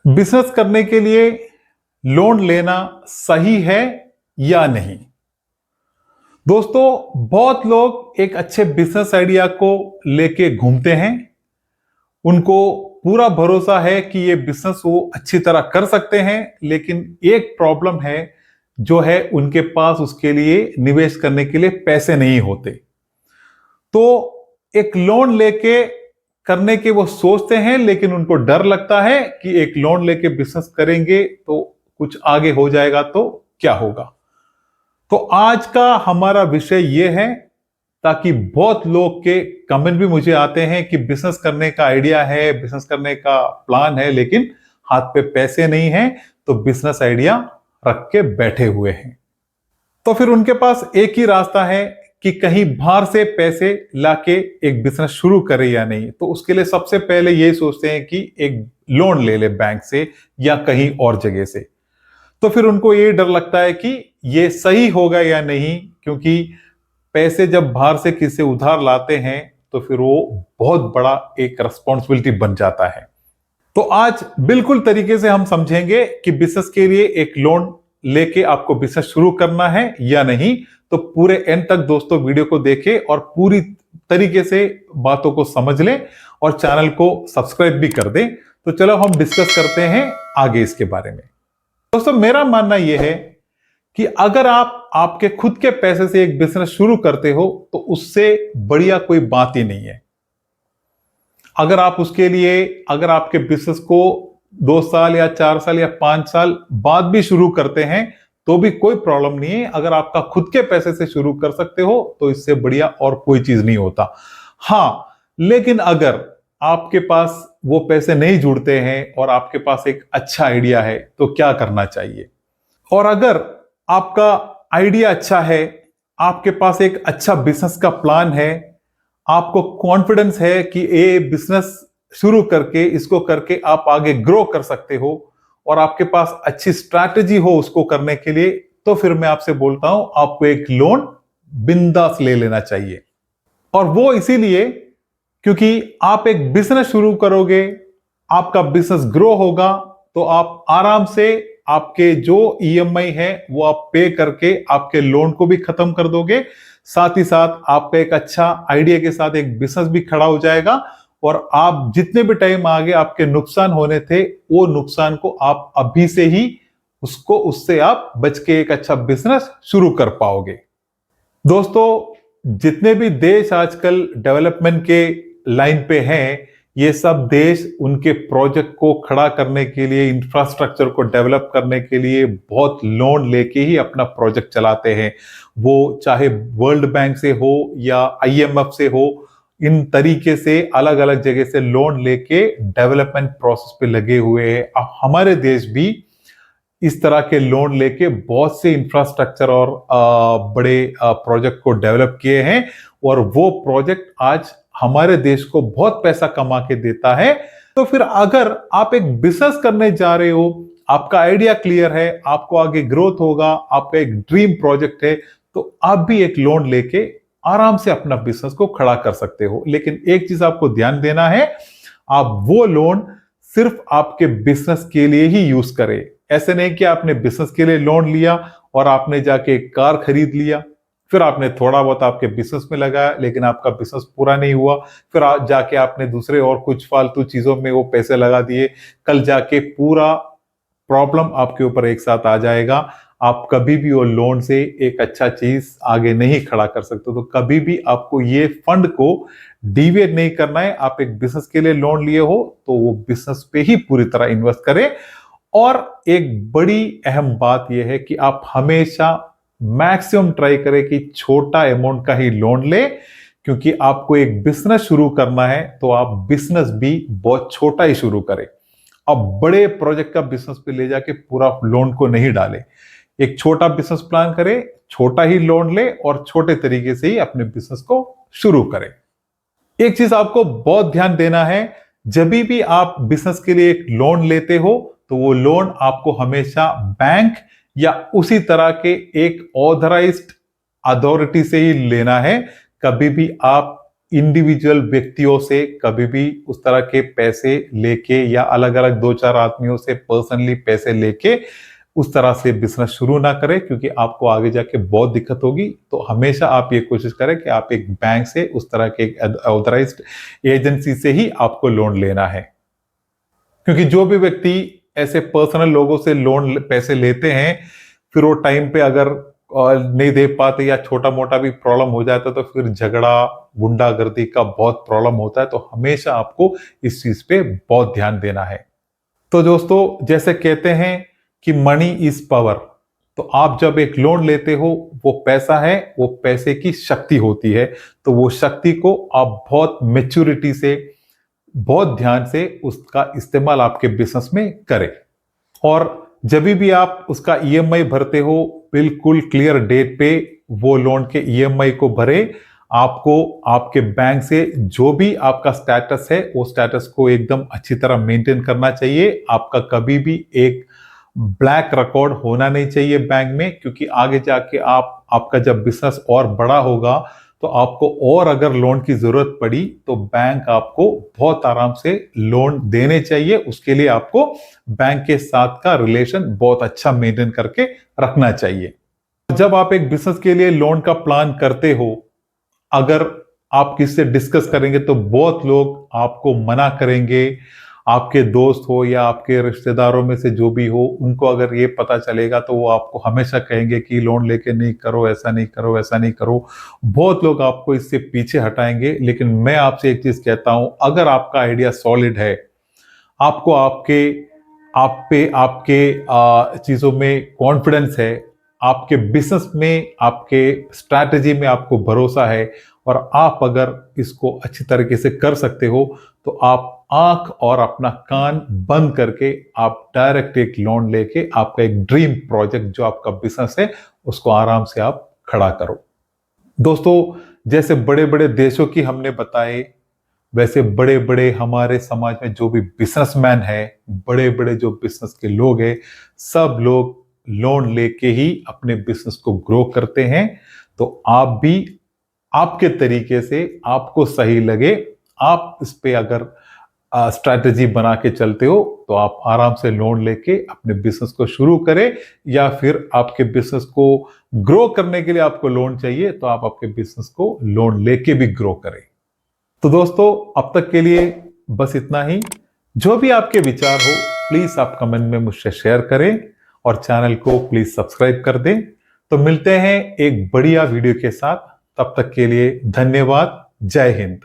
Business करने के लिए लोन लेना सही है या नहीं। दोस्तों, बहुत लोग एक अच्छे बिजनेस आइडिया को लेके घूमते हैं। उनको पूरा भरोसा है कि ये बिजनेस वो अच्छी तरह कर सकते हैं, लेकिन एक प्रॉब्लम है जो है उनके पास उसके लिए निवेश करने के लिए पैसे नहीं होते। तो एक लोन लेके करने के वो सोचते हैं, लेकिन उनको डर लगता है कि एक लोन लेके बिजनेस करेंगे तो कुछ आगे हो जाएगा तो क्या होगा। तो आज का हमारा विषय ये है, ताकि बहुत लोग के कमेंट भी मुझे आते हैं कि बिजनेस करने का आइडिया है, बिजनेस करने का प्लान है, लेकिन हाथ पे पैसे नहीं है, तो बिजनेस आइडिया रख के बैठे हुए हैं। तो फिर उनके पास एक ही रास्ता है कि कहीं बाहर से पैसे लाके एक बिजनेस शुरू करें या नहीं। तो उसके लिए सबसे पहले ये सोचते हैं कि एक लोन ले ले बैंक से या कहीं और जगह से। तो फिर उनको ये डर लगता है कि ये सही होगा या नहीं, क्योंकि पैसे जब बाहर से किसी से उधार लाते हैं तो फिर वो बहुत बड़ा एक रिस्पॉन्सिबिलिटी बन जाता है। तो आज बिल्कुल तरीके से हम समझेंगे कि बिजनेस के लिए एक लोन लेके आपको बिजनेस शुरू करना है या नहीं। तो पूरे एंड तक दोस्तों वीडियो को देखें और पूरी तरीके से बातों को समझ लें और चैनल को सब्सक्राइब भी कर दें। तो चलो हम डिस्कस करते हैं आगे इसके बारे में। दोस्तों, मेरा मानना यह है कि अगर आप आपके खुद के पैसे से एक बिजनेस शुरू करते हो तो उससे बढ़िया कोई बात ही नहीं है। अगर आप उसके लिए अगर आपके बिजनेस को 2 साल या 4 साल या 5 साल बाद भी शुरू करते हैं तो भी कोई प्रॉब्लम नहीं है। अगर आपका खुद के पैसे से शुरू कर सकते हो तो इससे बढ़िया और कोई चीज नहीं होता। हां, लेकिन अगर आपके पास वो पैसे नहीं जुड़ते हैं और आपके पास एक अच्छा आइडिया है तो क्या करना चाहिए। और अगर आपका आइडिया अच्छा है, आपके पास एक अच्छा बिजनेस का प्लान है, आपको कॉन्फिडेंस है कि ये बिजनेस शुरू करके इसको करके आप आगे ग्रो कर सकते हो और आपके पास अच्छी स्ट्रैटेजी हो उसको करने के लिए, तो फिर मैं आपसे बोलता हूं आपको एक लोन बिंदास ले लेना चाहिए। और वो इसीलिए क्योंकि आप एक बिजनेस शुरू करोगे, आपका बिजनेस ग्रो होगा, तो आप आराम से आपके जो ईएमआई है वो आप पे करके आपके लोन को भी खत्म कर दोगे। साथ ही साथ आपका एक अच्छा आइडिया के साथ एक बिजनेस भी खड़ा हो जाएगा और आप जितने भी टाइम आगे आपके नुकसान होने थे वो नुकसान को आप अभी से ही उससे आप बच के एक अच्छा बिजनेस शुरू कर पाओगे। दोस्तों, जितने भी देश आजकल डेवलपमेंट के लाइन पे हैं, ये सब देश उनके प्रोजेक्ट को खड़ा करने के लिए, इंफ्रास्ट्रक्चर को डेवलप करने के लिए बहुत लोन लेके ही अपना प्रोजेक्ट चलाते हैं। वो चाहे वर्ल्ड बैंक से हो या आईएमएफ से हो, इन तरीके से अलग अलग जगह से लोन लेके डेवलपमेंट प्रोसेस पे लगे हुए हैं। अब हमारे देश भी इस तरह के लोन लेके बहुत से इंफ्रास्ट्रक्चर और बड़े प्रोजेक्ट को डेवलप किए हैं और वो प्रोजेक्ट आज हमारे देश को बहुत पैसा कमा के देता है। तो फिर अगर आप एक बिजनेस करने जा रहे हो, आपका आइडिया क्लियर है, आपको आगे ग्रोथ होगा, आपका एक ड्रीम प्रोजेक्ट है, तो आप भी एक लोन लेके आराम से अपना बिजनेस को खड़ा कर सकते हो। लेकिन एक चीज आपको ध्यान देना है, आप वो लोन सिर्फ आपके बिजनेस के लिए ही यूज करें। ऐसे नहीं कि आपने बिजनेस के लिए लोन लिया और आपने जाके एक कार खरीद लिया, फिर आपने थोड़ा बहुत आपके बिजनेस में लगाया लेकिन आपका बिजनेस पूरा नहीं हुआ, फिर जाके आपने दूसरे और कुछ फालतू चीजों में वो पैसे लगा दिए। कल जाके पूरा प्रॉब्लम आपके ऊपर एक साथ आ जाएगा। आप कभी भी वो लोन से एक अच्छा चीज आगे नहीं खड़ा कर सकते। तो कभी भी आपको ये फंड को डिविएट नहीं करना है। आप एक बिजनेस के लिए लोन लिए हो तो वो बिजनेस पे ही पूरी तरह इन्वेस्ट करें। और एक बड़ी अहम बात यह है कि आप हमेशा मैक्सिमम ट्राई करें कि छोटा अमाउंट का ही लोन ले, क्योंकि आपको एक बिजनेस शुरू करना है तो आप बिजनेस भी बहुत छोटा ही शुरू करें। अब बड़े प्रोजेक्ट का बिजनेस पे ले जाके पूरा लोन को नहीं डाले। एक छोटा बिजनेस प्लान करें, छोटा ही लोन ले और छोटे तरीके से ही अपने बिजनेस को शुरू करें। एक चीज आपको बहुत ध्यान देना है, जब भी आप बिजनेस के लिए एक लोन लेते हो तो वो लोन आपको हमेशा बैंक या उसी तरह के एक ऑथराइज्ड अथॉरिटी से ही लेना है। कभी भी आप इंडिविजुअल व्यक्तियों से कभी भी उस तरह के पैसे लेके या अलग अलग 2-4 आदमियों से पर्सनली पैसे लेके उस तरह से बिजनेस शुरू ना करें, क्योंकि आपको आगे जाके बहुत दिक्कत होगी। तो हमेशा आप ये कोशिश करें कि आप एक बैंक से, उस तरह के ऑथराइज्ड एजेंसी से ही आपको लोन लेना है। क्योंकि जो भी व्यक्ति ऐसे पर्सनल लोगों से लोन पैसे लेते हैं, फिर वो टाइम पे अगर नहीं दे पाते या छोटा मोटा भी प्रॉब्लम हो जाता है तो फिर झगड़ा, गुंडागर्दी का बहुत प्रॉब्लम होता है। तो हमेशा आपको इस चीज पे बहुत ध्यान देना है। तो दोस्तों, जैसे कहते हैं कि मनी इज पावर, तो आप जब एक लोन लेते हो, वो पैसा है, वो पैसे की शक्ति होती है। तो वो शक्ति को आप बहुत मेच्योरिटी से, बहुत ध्यान से उसका इस्तेमाल आपके बिजनेस में करें। और जब भी आप उसका ईएमआई भरते हो, बिल्कुल क्लियर डेट पे वो लोन के ईएमआई को भरे। आपको आपके बैंक से जो भी आपका स्टेटस है, वो स्टेटस को एकदम अच्छी तरह मेंटेन करना चाहिए। आपका कभी भी एक ब्लैक रिकॉर्ड होना नहीं चाहिए बैंक में, क्योंकि आगे जाके आपका जब बिजनेस और बड़ा होगा तो आपको और अगर लोन की जरूरत पड़ी तो बैंक आपको बहुत आराम से लोन देने चाहिए। उसके लिए आपको बैंक के साथ का रिलेशन बहुत अच्छा मेंटेन करके रखना चाहिए। जब आप एक बिजनेस के लिए लोन का प्लान करते हो, अगर आप किससे डिस्कस करेंगे तो बहुत लोग आपको मना करेंगे। आपके दोस्त हो या आपके रिश्तेदारों में से जो भी हो, उनको अगर ये पता चलेगा तो वो आपको हमेशा कहेंगे कि लोन लेके नहीं करो, ऐसा नहीं करो, ऐसा नहीं करो। बहुत लोग आपको इससे पीछे हटाएंगे। लेकिन मैं आपसे एक चीज कहता हूं, अगर आपका आइडिया सॉलिड है, आपको आपके चीजों में कॉन्फिडेंस है, आपके बिजनेस में, आपके स्ट्रैटेजी में आपको भरोसा है, और आप अगर इसको अच्छी तरीके से कर सकते हो, तो आप आंख और अपना कान बंद करके आप डायरेक्ट एक लोन लेके आपका एक ड्रीम प्रोजेक्ट जो आपका बिजनेस है, उसको आराम से आप खड़ा करो। दोस्तों, जैसे बड़े बड़े देशों की हमने बताए, वैसे बड़े बड़े हमारे समाज में जो भी बिजनेसमैन है, बड़े बड़े जो बिजनेस के लोग हैं, सब लोग लोन लेके ही अपने बिजनेस को ग्रो करते हैं। तो आप भी आपके तरीके से, आपको सही लगे, आप इस पे अगर स्ट्रैटेजी बना के चलते हो, तो आप आराम से लोन लेके अपने बिजनेस को शुरू करें। या फिर आपके बिजनेस को ग्रो करने के लिए आपको लोन चाहिए, तो आप आपके बिजनेस को लोन लेके भी ग्रो करें। तो दोस्तों, अब तक के लिए बस इतना ही। जो भी आपके विचार हो, प्लीज आप कमेंट में मुझसे शेयर करें और चैनल को प्लीज सब्सक्राइब कर दें। तो मिलते हैं एक बढ़िया वीडियो के साथ। तब तक के लिए धन्यवाद। जय हिंद।